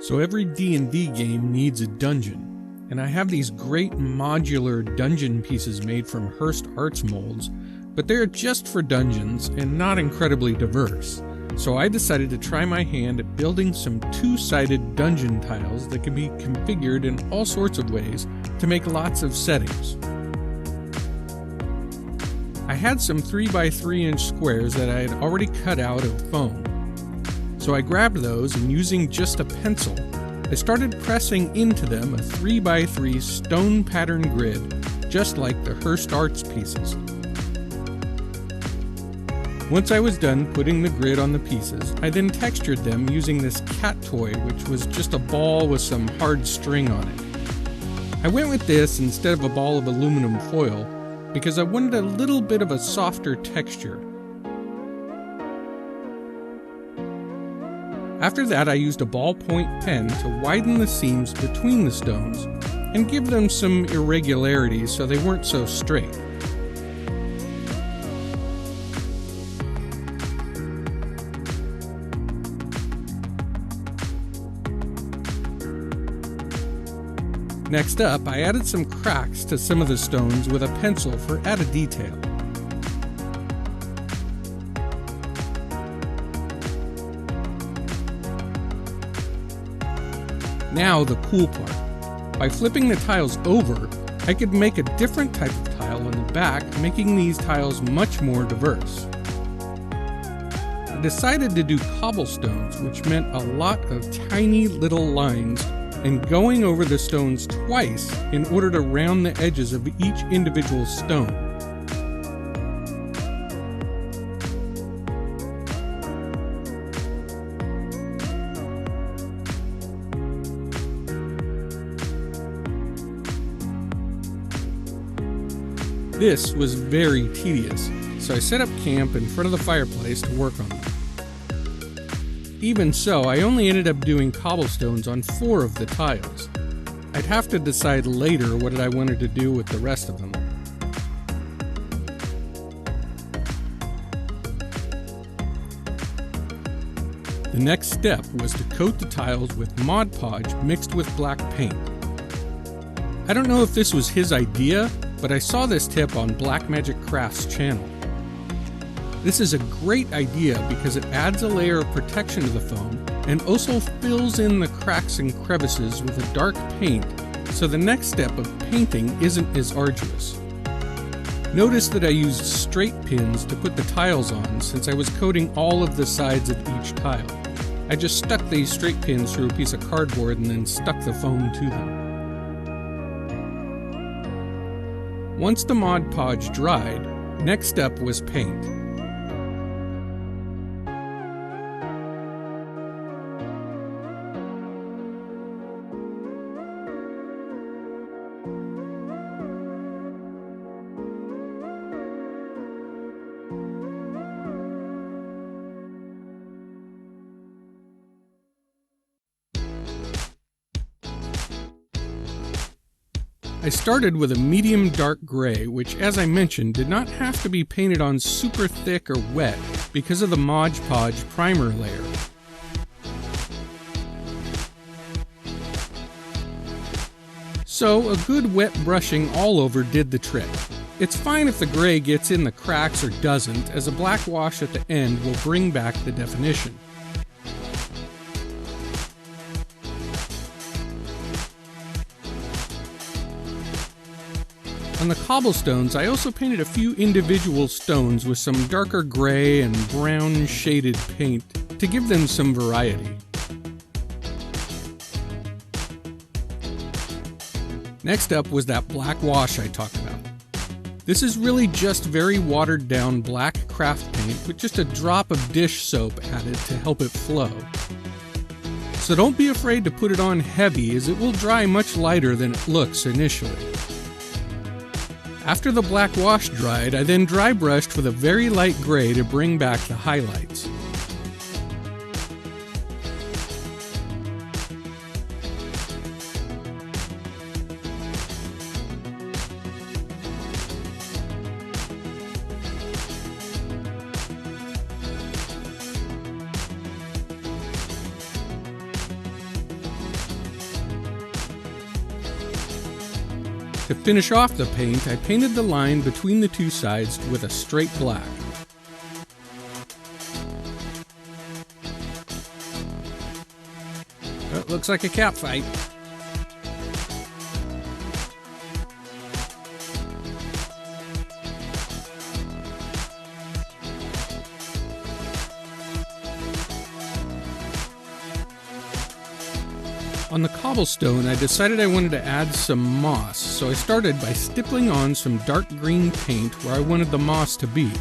So every D&D game needs a dungeon, and I have these great modular dungeon pieces made from Hearst Arts molds, but they're just for dungeons and not incredibly diverse. So I decided to try my hand at building some two-sided dungeon tiles that can be configured in all sorts of ways to make lots of settings. I had some 3x3" squares that I had already cut out of foam. So I grabbed those and using just a pencil, I started pressing into them a 3x3 stone pattern grid, just like the Hearst Arts pieces. Once I was done putting the grid on the pieces, I then textured them using this cat toy, which was just a ball with some hard string on it. I went with this instead of a ball of aluminum foil because I wanted a little bit of a softer texture. After that, I used a ballpoint pen to widen the seams between the stones and give them some irregularities so they weren't so straight. Next up, I added some cracks to some of the stones with a pencil for added detail. Now the cool part. By flipping the tiles over, I could make a different type of tile on the back, making these tiles much more diverse. I decided to do cobblestones, which meant a lot of tiny little lines and going over the stones twice in order to round the edges of each individual stone. This was very tedious, so I set up camp in front of the fireplace to work on them. Even so, I only ended up doing cobblestones on 4 of the tiles. I'd have to decide later what I wanted to do with the rest of them. The next step was to coat the tiles with Mod Podge mixed with black paint. I don't know if this was his idea, but I saw this tip on Black Magic Crafts' channel. This is a great idea because it adds a layer of protection to the foam and also fills in the cracks and crevices with a dark paint, so the next step of painting isn't as arduous. Notice that I used straight pins to put the tiles on since I was coating all of the sides of each tile. I just stuck these straight pins through a piece of cardboard and then stuck the foam to them. Once the Mod Podge dried, next step was paint. I started with a medium dark gray, which, as I mentioned, did not have to be painted on super thick or wet because of the Mod Podge primer layer. So a good wet brushing all over did the trick. It's fine if the gray gets in the cracks or doesn't, as a black wash at the end will bring back the definition. On the cobblestones, I also painted a few individual stones with some darker gray and brown shaded paint to give them some variety. Next up was that black wash I talked about. This is really just very watered down black craft paint with just a drop of dish soap added to help it flow. So don't be afraid to put it on heavy, as it will dry much lighter than it looks initially. After the black wash dried, I then dry brushed with a very light gray to bring back the highlights. To finish off the paint, I painted the line between the two sides with a straight black. Oh, looks like a cat fight. On the cobblestone, I decided I wanted to add some moss, so I started by stippling on some dark green paint where I wanted the moss to be.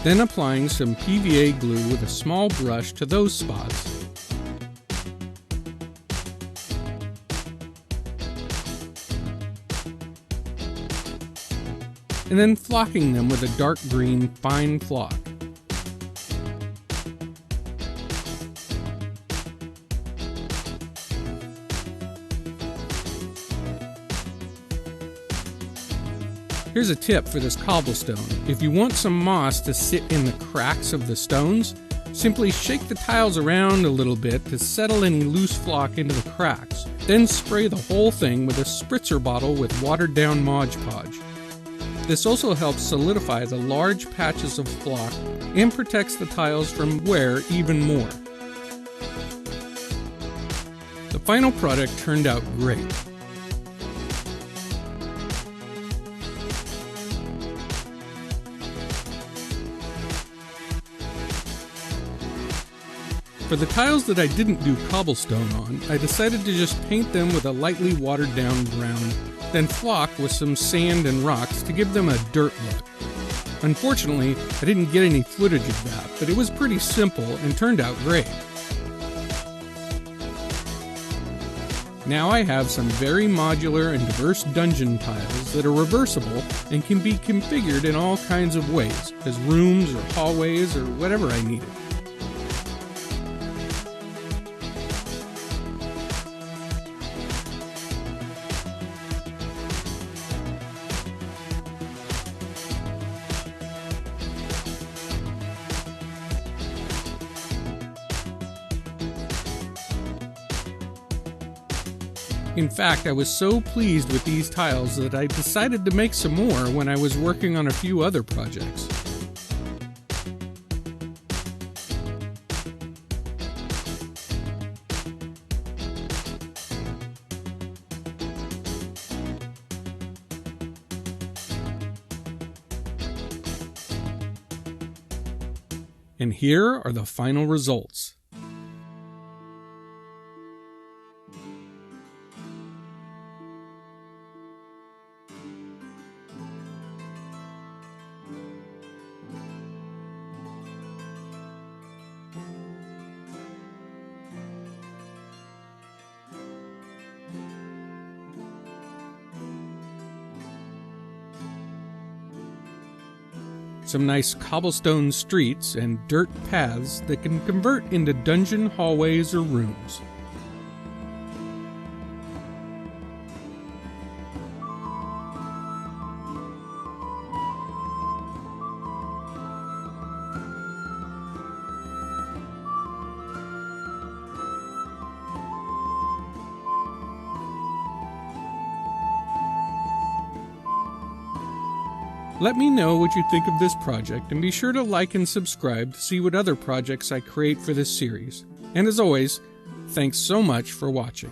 Then applying some PVA glue with a small brush to those spots. And then flocking them with a dark green fine flock. Here's a tip for this cobblestone. If you want some moss to sit in the cracks of the stones, simply shake the tiles around a little bit to settle any loose flock into the cracks. Then spray the whole thing with a spritzer bottle with watered down modpodge. This also helps solidify the large patches of flock and protects the tiles from wear even more. The final product turned out great. For the tiles that I didn't do cobblestone on, I decided to just paint them with a lightly watered down brown, then flock with some sand and rocks to give them a dirt look. Unfortunately, I didn't get any footage of that, but it was pretty simple and turned out great. Now I have some very modular and diverse dungeon tiles that are reversible and can be configured in all kinds of ways, as rooms or hallways or whatever I needed. In fact, I was so pleased with these tiles that I decided to make some more when I was working on a few other projects. And here are the final results. Some nice cobblestone streets and dirt paths that can convert into dungeon hallways or rooms. Let me know what you think of this project, and be sure to like and subscribe to see what other projects I create for this series. And as always, thanks so much for watching.